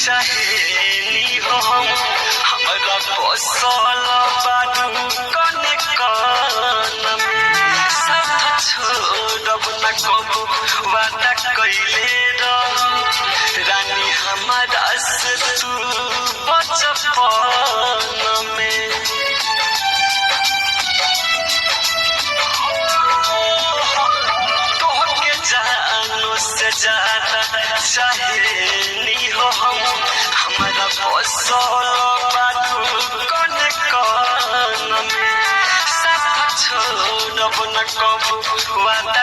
सहेली हो हमरा बसल बारू कने कन साथ छोड़ब न कबू वादा कैले रानी हमारा से तू बचपन में तोहके जानो से ज्यादा सहेली हो हमारा बसल बारू कने कन में साथ छोड़ब न कबू वादा